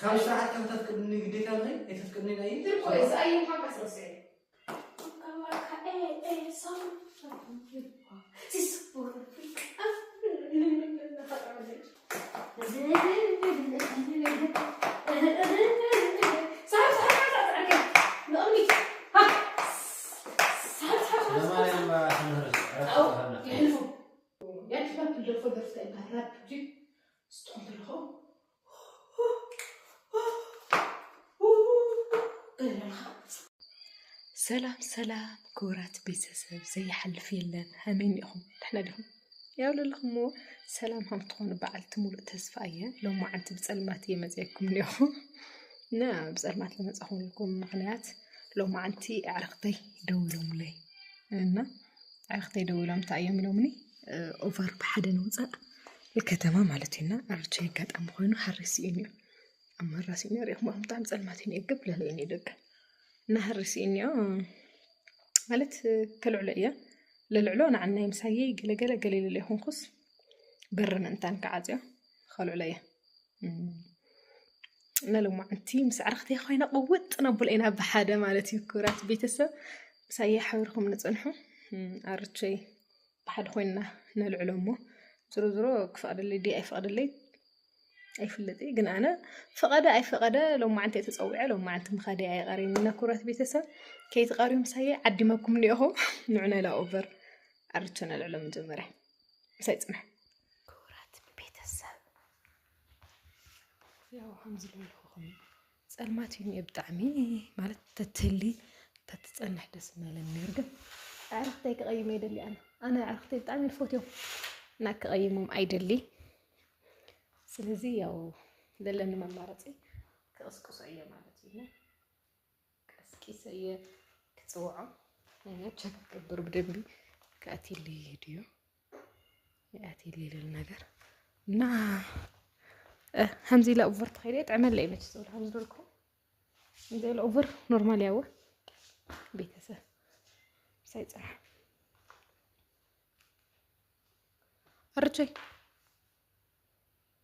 كم ساعة كم تفقدني قديك هذي؟ تفقدني نايم؟ كويس أي حاجة سرسي إيه صار سيسبور سلام سلام كورات بيتسب زي حلف يلن همين يهم نحنا لهم يا ولا لهم سلام هم تكون بعد تمول تسفاية لو ما عند بسلمات يمزيكم اليوم نعم بسلمات لما تأخذ لكم مغنيات لو ما عندي عرقتي دولهم لي إنه عرقتي دولهم تأيام لومني أوفر بحد نوزع الكتمة مالتنا أرجع قد أم خوينو حرسيني أما الراسيني ريح ما هم طعم سلماتيني قبل ليني دق نهرسيني مالت كالعليا للعلون عنا يمسايي قلقلة قليل اللي هنقص برنا انتان كعازيا خالو عليا نلو ما عندي مسعرختي خوينا قوت نبولينا بحادة مالتي كورات بيتسا مسايي حاوركم نتصنحو أرتشي بحد خوينا نلعلومو زرو كفقد اللي دي أي فقد اللي أي فلتي قن أنا فقدة أي فقدة لو ما عندي تتصوع لو ما عندي مخادي أي غارين كورات بيتسا كي تقاريو مسايي عدي ما كم ليهو نوعنا لا أوفر أرتشنا العلوم جمرة مسايتنا كورات بيتسا يا حمزة الوالخوخم سألماتيني بدعمي مالت تتلي تتصنح دسمة للنرجع عرفتك قيمة دلي أنا عرفتي بدعمي الفوتو ناك قيمهم أيدلي سلزي أو دلني ما مرتي كأسكسية مالتينا كأسكسية كسوعة يعني أشك برب دبي كأتي لي هديو يأتي لي للنجر نا همزي لا أوفر تخيلت عمل لي متسول همزي لكم زي الأوفر نورمال ياوه بيتسه سايت أرجع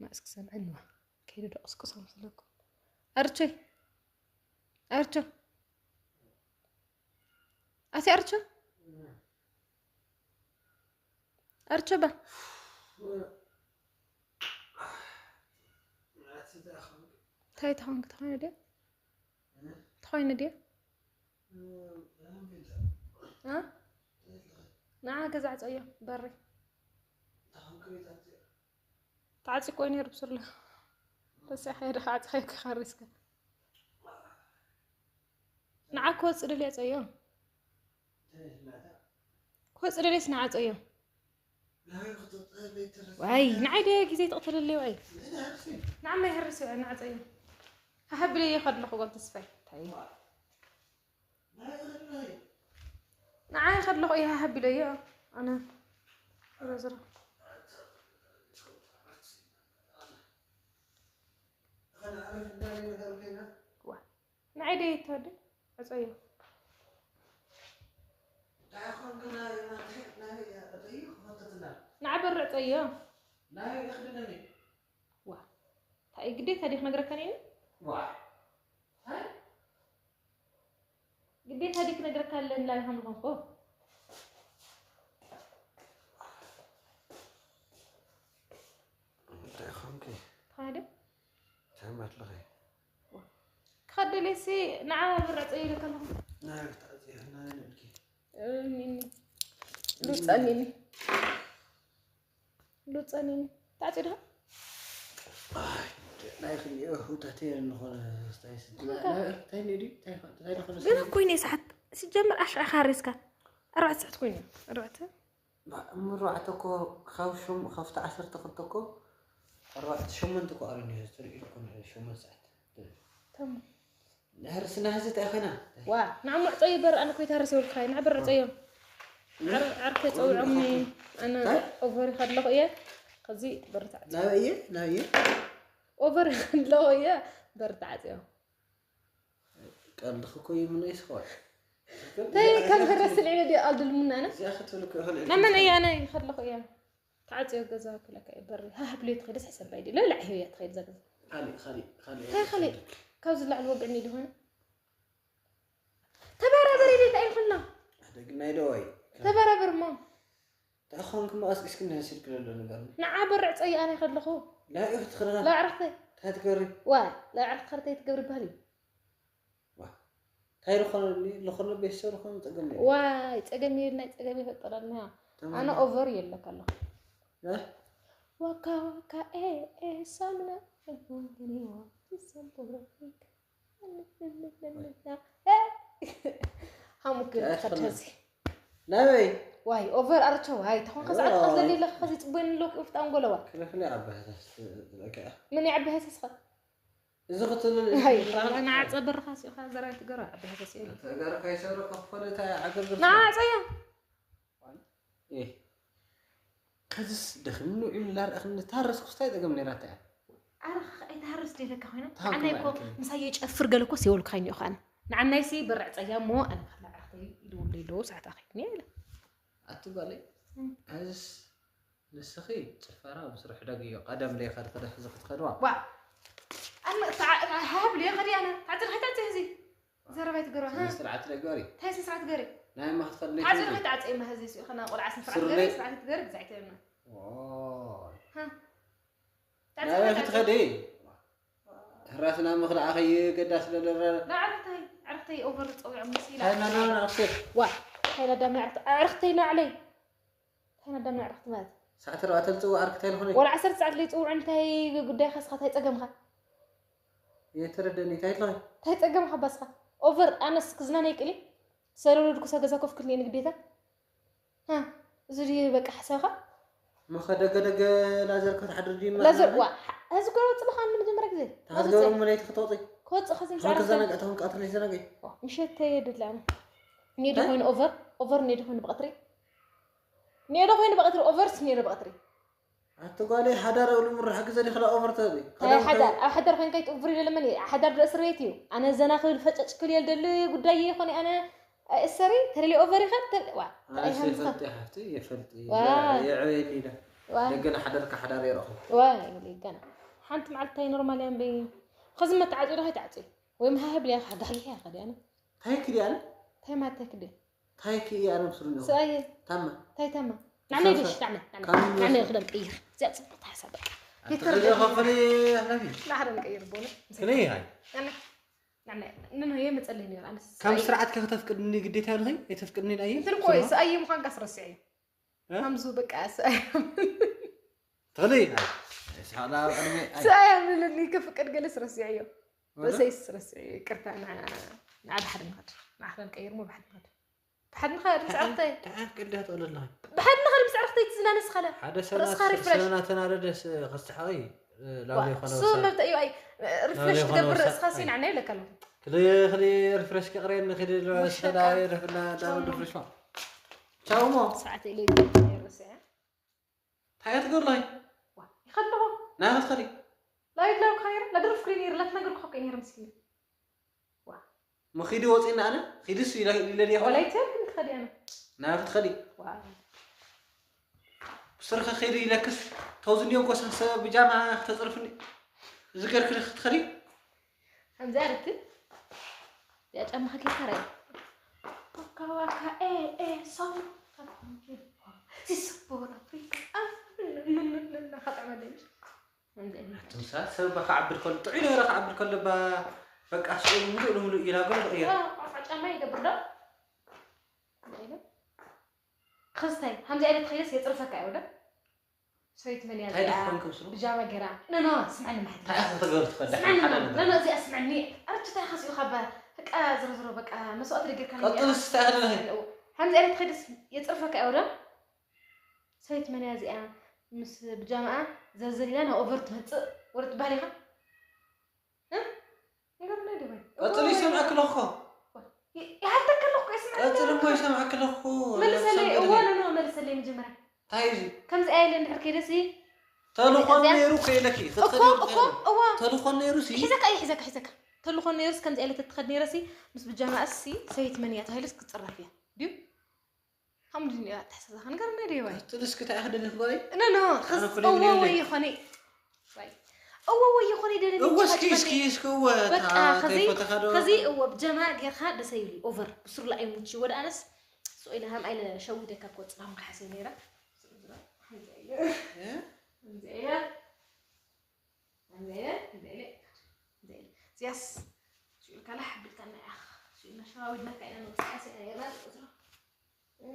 ما أسكسم عنوه كيدو دا أسكسم لكم أرجع أتي أرجع تاي تخوين دي تخوين دي ها نعم كزعت أيه بري تعاتي كويني ربصر له بس يا حير خاعت خيك خارسك نعم كوز إلي ليس أيه كوز إلي ليس نعات أيه واي نعيدي كي زي تقتل اللي واي نعم ما يهرسوا أنا نعات أيه هحب لي ياخد له قلت سفاي طيب نعم ياخد له إيه هحب لي أنا رزرة نعيدي تودي أصيّو نعبر رأيو لا يخدمني وا هاي قديت هذيك نقرأكني وا هاي قديت هذيك نقرأكن لا يهم غنفو تأخمكي هذا تعمت لغي خد لي سي نعم برأيو لك الله نعم تعطي هنا نبكي لو تسألني تعطي لها لا يخلي هو تحتي إنه استعيس لا تاني دي تاني خلاص بينا كويني ساعات سجمر أش أخارسك 4 ساعات كويني 4 مرعتكو خوشم خفت 10 تخطكو 4 شمن تكو أرني هستري يكون شمن ساعات تمام هرسنا هزت أخنا نعم طيب أنا كنت هرسي والخاي نعبر طيب عرفت أول عمي أنا أوفر خد له إياه خزي برتعت لا إيه أوفر خد له إياه برتعت يا قال لك من إيش خوي تاي كم هرس العيلة دي قال دلمنا أنا يا أخي تقول لك هلا نعم أنا خد له إياه تعت يا جزاك لك بري ها بليت خير حسب بعيد لا هي تخيل زك خالي كوز اللي على الوقعني ده هنا تبرابر اللي تعين خلنا دقنا يدوي تبرابر ما تأخركم ما أسكت كنا نسير كل اللي نقول نعبر عصي أي أنا خلخو لا يخت خرنا لا عرفتي تهتكري لا عرفت خرتي تقبر بهالي هاي لخلنا بيسور لخلنا تقمني واي تقمي فطرنا أنا أوفر يلك الله لا وكا إيه سامنا يبوني وتسبب فيك هم كده خدتي لا بي واي أوفر أرتشوا هاي تكون خزعت خزل لي لك خزي تبين لك إفتان قلوا كلا عبها من يعبها سسخة زغت هاي أنا أعتبر خاصي خازرة تقرأ عبها سسيل تقرأ كيسر قفلتها عقب نعم صيام إيه خزس دخلنو إلا أخذنا تهرس خستاي تقمني راتع أرخ تهرس دي لك هنا أنا يكو مسايج أفرق لكو سيولك خايني أخانا نعم نايسي برع صيام مو أنا خلا عرفتي يدول لي لو ساعة أخيني لا أتقالي عزس نسخي تفرا بصراحة دقيقة قدم لي خد زخت خدوا وا أنا هاب لي خدي أنا تعال تهزي زربت قرا ها سرعة لقاري تهزي سرعة قري نعم ما خد لي تعال تعال ما هزي خلنا نقول عسل سرعة قري سرعة قري زعتنا واو ها لا ما خدي راسنا مخلع أخي قداس لدر لا عرفتي أوفر تسوي عم مسيلة هاي أنا أخسر وا هاي لا دم عرفتي لا علي هاي لا دم عرفت مات ساعة رواتل تسوي عركتين هوني ولا 10 ساعات اللي تقول أنت هاي قداي خسخت هاي تقمها يتردني تايتلاي هاي تقمها بس أوفر أنا سكزنا نيكلي سألوا لك سجزا كوف كلني نقديتها ها زري بك حساخة ما خد دق لازر كنت حد رجيم لازر وا هذا قالوا طلع خان من مرة كذي هذا قالوا مليت خطوطي كوت خزم شو كذا أتهم قاتل زنقي مشيت يد لعنا نيدو هون أوفر نيدو هون بقطري نيدو هون بقطري أوفر سنيدو بقطري أتقالي حدار أول مرة حق زني خلا أوفر تبي حدار خين كيت أوفري لمني حدار الأسريتيو أنا زناخل فتش كل يلدلي قداي خوني أنا السري ترى لي أوفري خدت وا أنا فلتي حفتي يا فلتي يا عيني ده لقنا حدارك حدار يروح لقنا حنت معلتي نورماليان بي خزمة تعطي هاي تعطي ويمها هبلي أخذ حليها خدي أنا هاي كذي أنا هاي ما تكدي هاي كذي أنا بصير ساي تمام هاي تمام نعني ليش نعني خدم كير زيت صبت حسابك تخلي خفلي أهلامي لا حدا نكير بونا كلي هاي يعني إنه هي متسألني أنا كم سرعة كيف تفكرني قديتها هاي تفكرني الأيام ترى كويس أي مكان قصر السعي همزو بك أسأل تغلي هاي سهلا سأل اللي كيف فكر جلس رسعيه بس يسرس كرتا أنا بحد نخد مع حدا نكير مو بحد نخد بحد نخد بس عرفتي تعال كلها تقول الله بحد نخد بس عرفتي تزنا نسخله هذا سنة تناردس خص حقي لا لي خلاص سو مبدأ أي ريفرش تقبر اسخاسين عني لك الله خلي ريفرش كقرين خلي السداي رفنا دام ريفرش ما شاو مو ساعتي لي الرسع هاي تقول لي يخلوه ناخذ خلي لا يدلو خير لا درف كلينير لا تنقل خو كلينير مسكين ما خيدي وصينا أنا خيدي سوي لي ولا يتم خدي أنا ناخذ خلي بصرخة خيري لكس توزن يوم قصص بجامعة تصرفني ذكر كل خلي هم زارت يا جماعة خلي خير وكا إيه صار سيسبورا فيك لا خطأ ما ديش تمسح سبب عبر كل تعيني راح عبر كل بقى أشياء ملو إلى قبل إيه عشان ما يقبل ده خلصتي هم زي اللي تخيس يتصرفك أولا سويت من يا بجامة قراء لا اسمعني ما حد اسمعني لا زي اسمعني أرجع تاخذ يخبى هك زرزر بقى ما سؤال رجع كان قطل استهل له هم زي اللي تخيس يتصرفك أولا سويت من يا زي مس بجامعة زلزلي لنا أوفرت هتص ورت بالي ها نقول نادي قطل يسمعك الأخو حتى كلخ اسمعني قطل ما يسمعك الأخو ملسلي وانا ملسلي من جمرة تايجي كم زي اللي نحكي رسي تلخون نيروكي لكي تلخون نيروسي حزك تلخون نيروس كم زي اللي تتخدني رسي بس بالجامعة أسي سويت منيات هاي لسك تصرف فيها ديو الحمد لله تحسسها نقرنا دي واي تلسك تأخذ الهواي لا خص أوه يا خني أوه يخوني دلني هو سكيس هو خزي هو بجماعة غيرها دسيلي أوفر بصير لا يموتش ولا أنس سؤال هم أيلا شو ده كابوت نعم حسينيرا يس شو كلا حبيت أنا أخ شو نشاوي لك أنا نتحسن يا رجال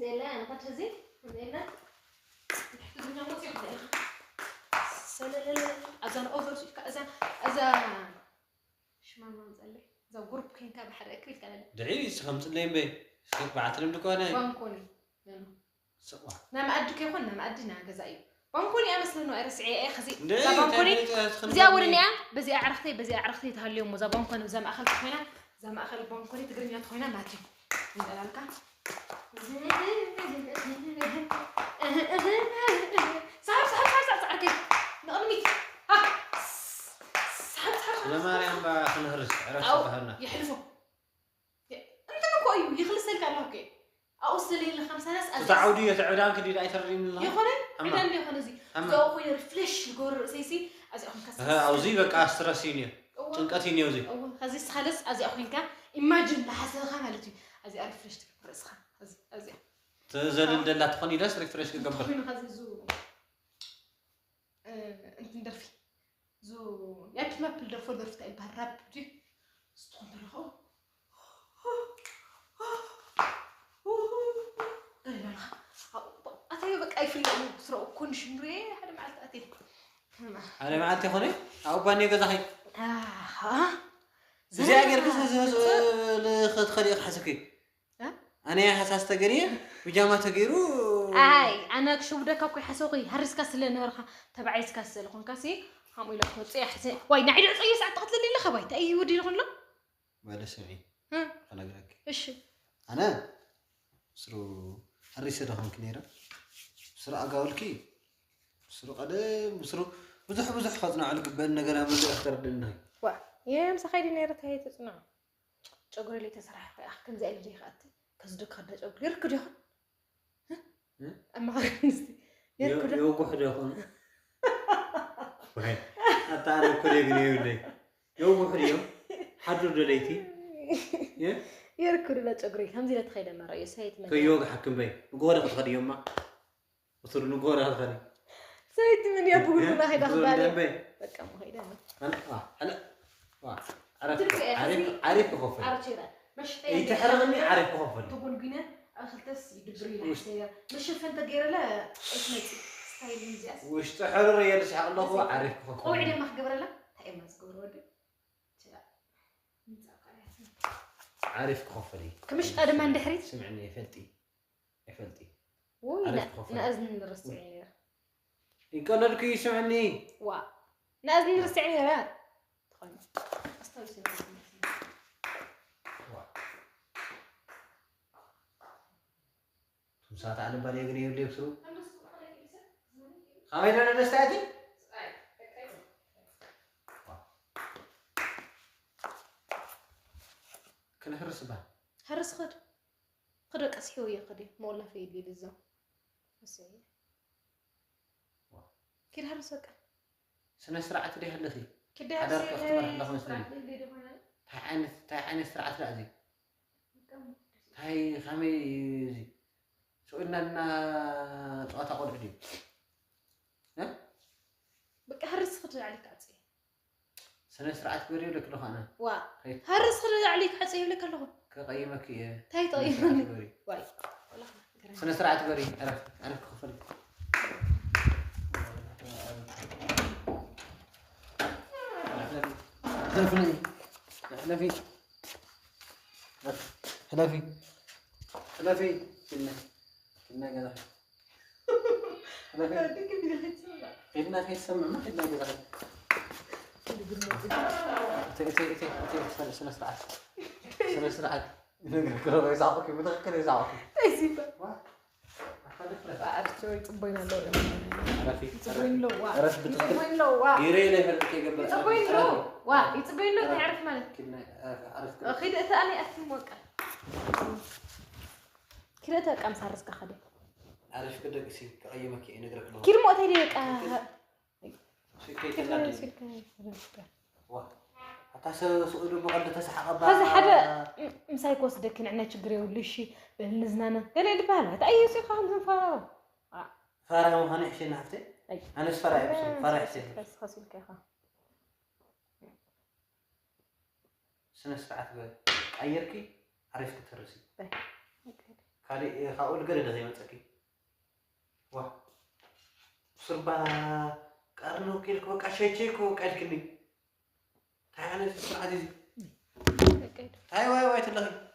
زين لا أنا قلت زين زين لا تحت الدنيا موت يحدى سلا لا أذان أوفر شو أذان شو ما نزل إذا غرب كين كاب حرك كريت كلا دعي خمس لين بي سكت بعتلم دكانه بانكوني سوا نعم أدك يا خلنا ما أدينا جزائي بانكوني أمس لأنه أرسعي أي خزي لا بانكوني زي أولني بزي أعرفتي تهاليوم وزا بانكوني وزا ما أخلت خوينا زا ما أخل بانكوني تقرني خوينا ماتي من الألكا صعب كيف نقمي صعب لما ريم بخنهرس عرفت بهنا يحلفوا أنت ما كويو يخلص لك الله كي أوصل لي الخمسة ناس تعودي تعودان كدي لا يترين الله يا خوني عيدان لي خوني زي زو خوي ريفليش الجور سيسي أزي أخون كاس ها أوزي بك أسترسيني تنقتيني أوزي أول خزيس خالص أزي أخوين كا imagine لحسن خاملتي أزي ريفليش تكبرس خا أزي تزل دللا تخوني لاس ريفريش كقبل أخوين خزي زو أنت ندرفي زو يا كي ما بلدفور درفت البهرب دي استغفر أتاي بك أي فيلم سرو كون شمري هذا معلت أتي هذا معلت خوني أو باني كذا زي أجر كذا لخد خليق حسكي أنا حساس تجريه بيجامة تجيرو أي أنا شو بدك أكوي حسوقي هرس كاس اللي نهرها تبعيس كاس اللي خون كاسي هم يلك نصيح حسين واي نعيد أي ساعة تقتل لي لخبايت أي ودي لخون لا ما سمعي أنا أقولك إيش أنا سرو هرس ده هم كنيرة سرو أقولكي سرو قدام سرو بزح خذنا على قبل نجرا من أكثر منها وا يا مسخيدي نيرة هاي تصنع شجرة اللي تسرح في أخ كم زي اللي خدت كصدق خدت شجرة يركض يخون أما خرنستي يركض يوقف يخون وين أتعرف كل يجري ولا يوقف اليوم حدو دليتي يركض لا شجرة هم زي لا تخيل مرة يسهيت من كيوغ حكم بي نقول خد يوم ما وصل نقول هذا سهيت من يا أبو ما هيدا خبالي بكم هيدا هلا عارف بخوفني عارف شيء مش يتحرغني عارف بخوفني تقول بينا أخلتس يدبري لحسيا مش فانت غير لا اسمك ستايل مزياس وش تحرر يا شاء الله هو عارف بخوفني قوعد ما خبر لا تاي ما تقول ودي عارف بخوفني كمش قدم عند حريت سمعني فلتي وي نأذن الرسعين يقول لك يسمعني نأذن الرسعين يا تخيل استوي ساعات على بالي يجري يولي بسرو خايف أنا نستعدي كنا هرس بها هرس خد كسحوية خدي ما والله في يدي للزم بس كده هرس بقى سنة سرعة دي هلثي كده حضرت اختبار لخمس سنين تاعين سرعة رأزي هاي خمي سئلنا لنا طاقة قول عديم ها؟ بقى هرس خد عليك عصي سنة سرعة كبيرة لك له أنا هرس خد عليك عصي لك له كقيمك إيه تاي طيب واي سنة سرعة كبيرة عرف خفلي حلفي كنا كذا كنا في السمع ما كنا كذا تي سنة سرعة نقرأ يزعقك بتذكر يزعقك أيسيبا عرفت شوي تبين له عرفي تبين له عرفت تبين له يري له فرقي قبل تبين له يتبين له تعرف مالك كنا عرفت أخي ده ثاني أثم وقع كده تكام سارس كخدي عارف كده كسي كأيامك نقرأ له كير مو أتري لك شكيت النادي واه حتى سؤال بقول تسحق هذا حدا مسايك وصدك نعنا تجري ولا شيء بالنزنانة قال لي بالها أي شيء خالد فارغ فارغ ما هنحشي نحفتي أنا سفرع بس فرح حسين بس خاصل كيخا سنة ساعات قال عيركي عرفت ترسي خالي خاول قريدة زي ما تسكي واه صربا قارنو كيلك بقى شيء قال كني تعال نسمع عزيزي هاي واي تلاقي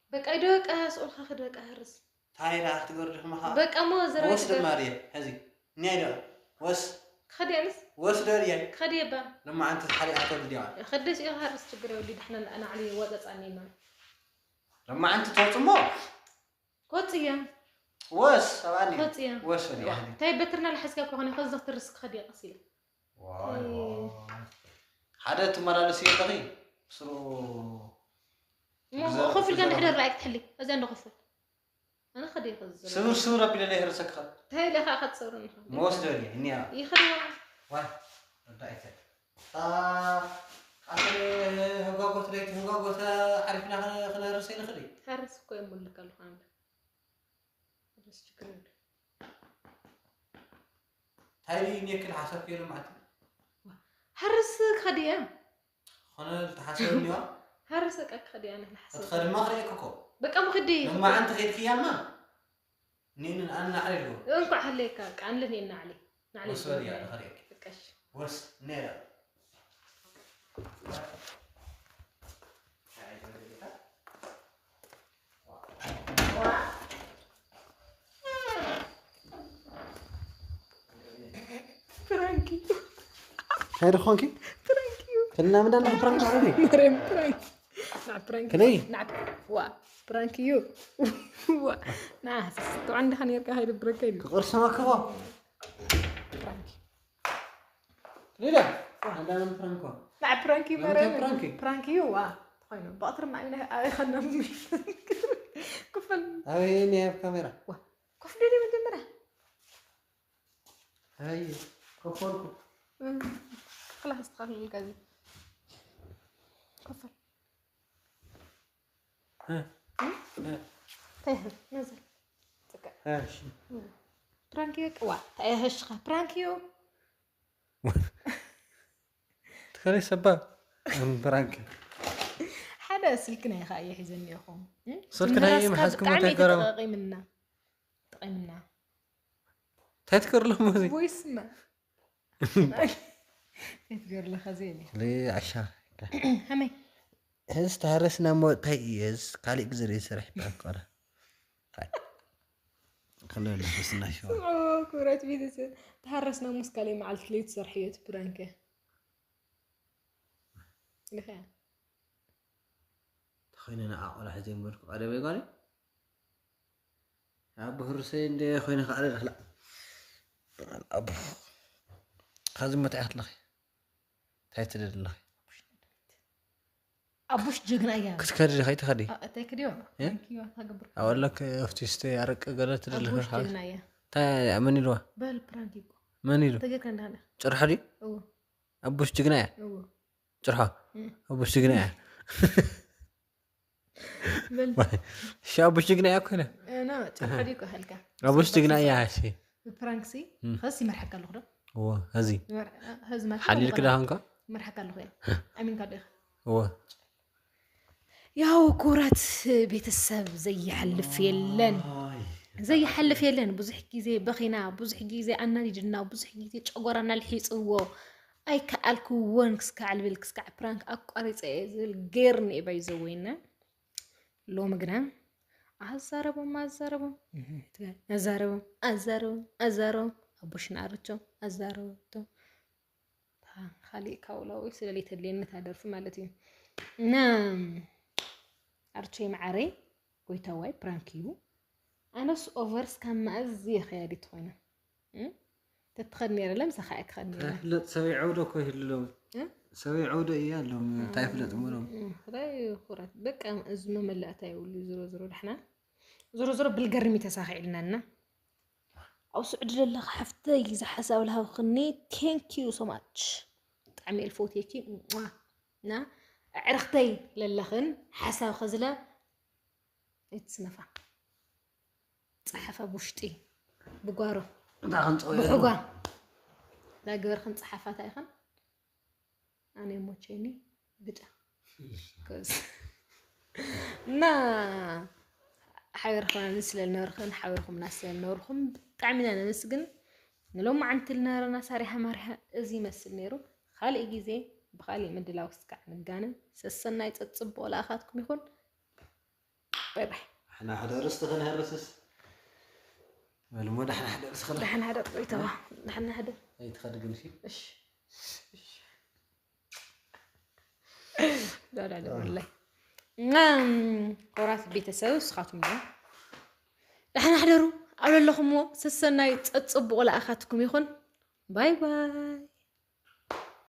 بقى يدوك أسأل خاخد بقى هرس هاي راح تقول ما بقى ما زرع وس ماريا هذه نيرا وس خدي أنس وس داريا خدي با لما أنت حالي أعطوا الديوان خدش إيه هرس تجري ولي إحنا أنا عليه وضع عني ما لما أنت توصمه كوتيا وس ثواني كوتيا وس يعني تاي بترنا لحسك كوني خزت الرزق خدي قصيلة واي حدا تمرة نسيت تغي صرو مو خوف الجن حدا رأيك تحلي أزين خفل أنا خدي خزر صورة بلا ليه رسك خد هاي اللي أخذت صورة موس داريا إني يخدوا واي رأيك أخي هقوقت ليك هقوقت عرفنا خنا رسينا خلي حارس كوي ملك الخان بس شكرا هاي نيك الحساب كيلو معتي حارس خديا خنا تحسبني وا حارسك خديا أنا الحساب تخدم ما خليك كوكو بقى مخدي لما أنت خير خيانة نين أنا عليه انقع عليك عن لني نعلي نعلي وسوري أنا خليك بكش وس نيرا فرانكي خير خونكي فرانكيو كنا مدنا فرانك عربي مريم فرانك نعم فرانكي كلي نعم وا فرانكيو وا نعم تو عندي خليني اركا هاي البركين قرص ما كوا فرانكي ليلا عندنا فرانكو نعم فرانكي لما مريم فرانكي فرانكيو وا طيب بأطر معنا خلنا كفل هاي كاميرا وا كفل لي من دمره هاي كفركو خلاص خلي الكذب كفل ها تاهل نزل تكا هاش برانكيو وا تاهش برانكيو تخلي سبا برانكي حدا سلكنا يا خاي يحزنني اخو سلكنا هي محاسكم تهكروا تقيمنا تذكر له موزي ويسمع تذكر له خزيني لي عشاء همي هز تهرسنا موت هيز قالي اقزر يسرح بأنقرة خلونا نحسنا شوي كورات بيدس تهرسنا مسكالي مع الفليت سرحية برانكه لخير تخينا أنا أقول حزين بركو على بيقولي أبو هرسين دي خوينا خالد لا أبو خازم ما تعهد لخي تعهد لله أبوش جغنا يا كتكرر خي تخدي تكريو كيو هاغبر أقول لك أفتيستي أرك قالت لله أبوش جغنا يا تا مني لوا بال برانكيكو مني لوا تجي كان هذا جرح دي أو أبوش جغنا أو جرحه أبوش جغنا بل شو أبوش جغنا كله أنا جرحديكو هلكا أبوش جغنا يا هاشي برانكسي خاصي مرحكا له هو هزي هز ما حليل كده هنكا مرحكا له أمين كده هو ያው ኩራት ቤተሰብ ዘይሐልፍ የለን ዘይሐልፍ የለን ብዙሕ ግዜ በኺና ብዙሕ ግዜ ኣናዲድና ብዙሕ ግዜ ጨጎራና ልሒፅዎ ኣይ ከኣልክዎን ክስካዕ ልብል ክስካዕ ፕራንክ ኣቋሪፀ ዝብል ገይርኒ እየ ባይዘወይና ሎሚ ግና ኣዛረቦም ኣቦሽና ኣርቾም ኣዛረቦቶም ካሊእ ካውላዊ ስለለይተድልየኒ ታደርፊ ማለት እዩ እና أرتشي معري قويتاواي برانكيو أنا أوفرس كان مأزي خيالي تخوينا تتخدني أنا لمسة خايك خدني لا تسوي عودة كوي اللوم سوي عودة إياه لهم تعرف لا تمرهم خلاي خورات بك أم أزمة ملأتها يقولي زرو نحنا زرو بالقرمي تساخي لنا أو سعد لله حفتي إذا حساب لها خني thank you so much طعمي الفوتيكي نا عرختي للخن حساب خزلة يتسنفع صحفة بوشتي بقارو بحقا لا قبر خن صحفات أيخن أنا موتشيني بدا كوز نا حيرخم نسل النورخن حيرخم ناس النورخم طعمنا نسجن نلوم عنت النار ساريها مارها ازي مسل نيرو خالي جيزي بخالي مدلاو سكع نجانن سسنا يتصب ولا اخاتكم يكون باي باي احنا حدا رستخن هرسس معلومه نحن حدا رستخن نحن حدا طيتوا نحن حدا اي تخرج شيء ايش لا والله قرات ቤተሰብ ስኻትኩም ዶ ንሕና ሓደሩ ኣብ ለለኹምዎ ሰሰናይ ፀፅቡ ወላ ኣኻትኩም ይኹን ባይ ባይ